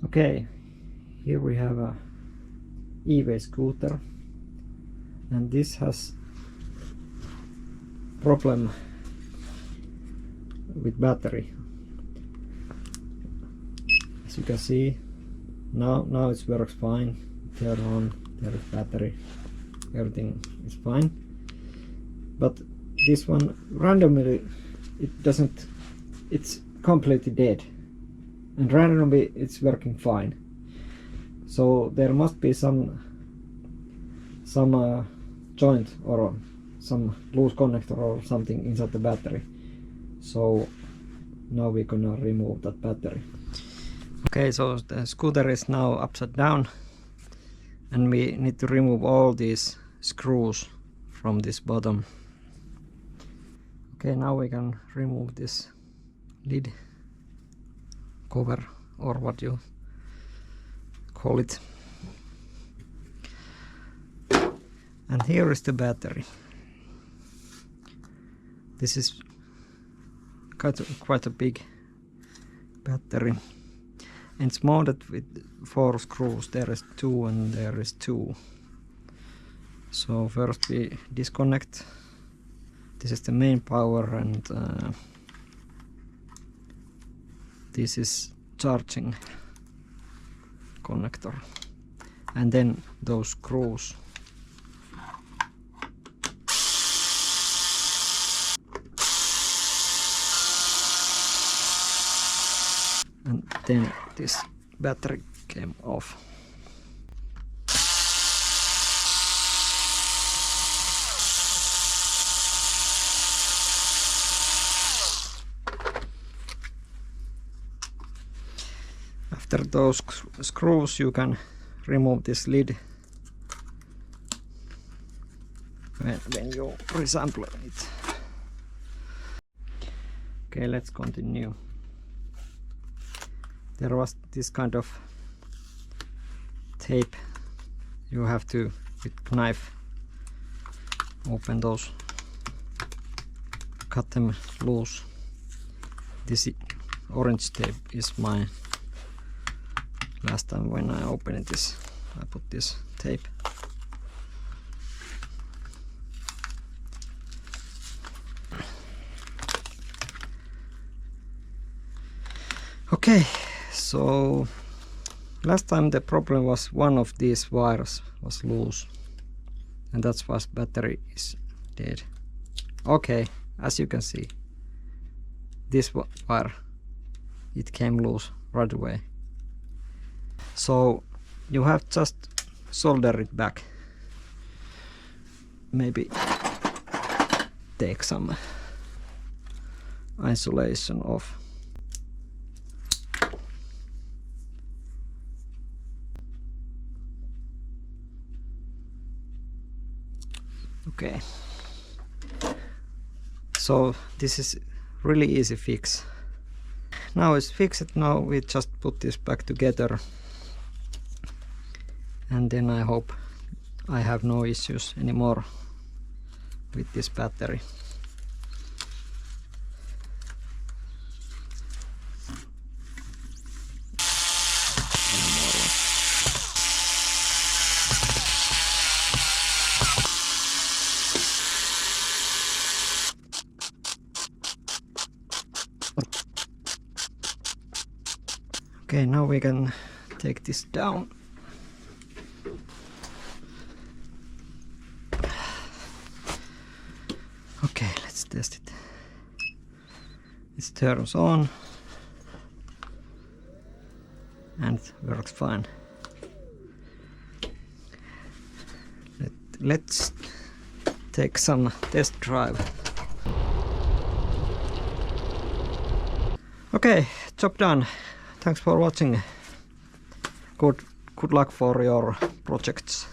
Okay, here we have a e-way scooter, and this has problem with battery. As you can see, now it works fine. Turn on, there is battery, everything is fine. But this one randomly it doesn't, it's completely dead, and randomly it's working fine. So there must be some joint or some loose connector or something inside the battery. So now we're gonna remove that battery. Okay, so the scooter is now upside down, and we need to remove all these screws from this bottom. Okay, now we can remove this lid cover, or what you call it. And here is the battery. This is quite a big battery. And it's mounted with 4 screws. There is 2 and there is 2. So first we disconnect. This is the main power, and this is charging connector. And then those screws. And then this battery came off. After those screws you can remove this lid when you reassemble it. Okay, let's continue. There was this kind of tape. You have to, with knife, open those, cut them loose. This orange tape is mine. Last time when I opened this, I put this tape. Okay, so last time the problem was one of these wires was loose, and that's why battery is dead. Okay, as you can see, this wire, it came loose right away. So you have just solder it back. Maybe take some isolation off. Okay, so this is really easy fix. Now it's fixed. Now we just put this back together, and then I hope I have no issues anymore with this battery. Okay, now we can take this down. Okay, let's test it. It turns on and it works fine. Let's take some test drive. Okay, job done. Thanks for watching. Good luck for your projects.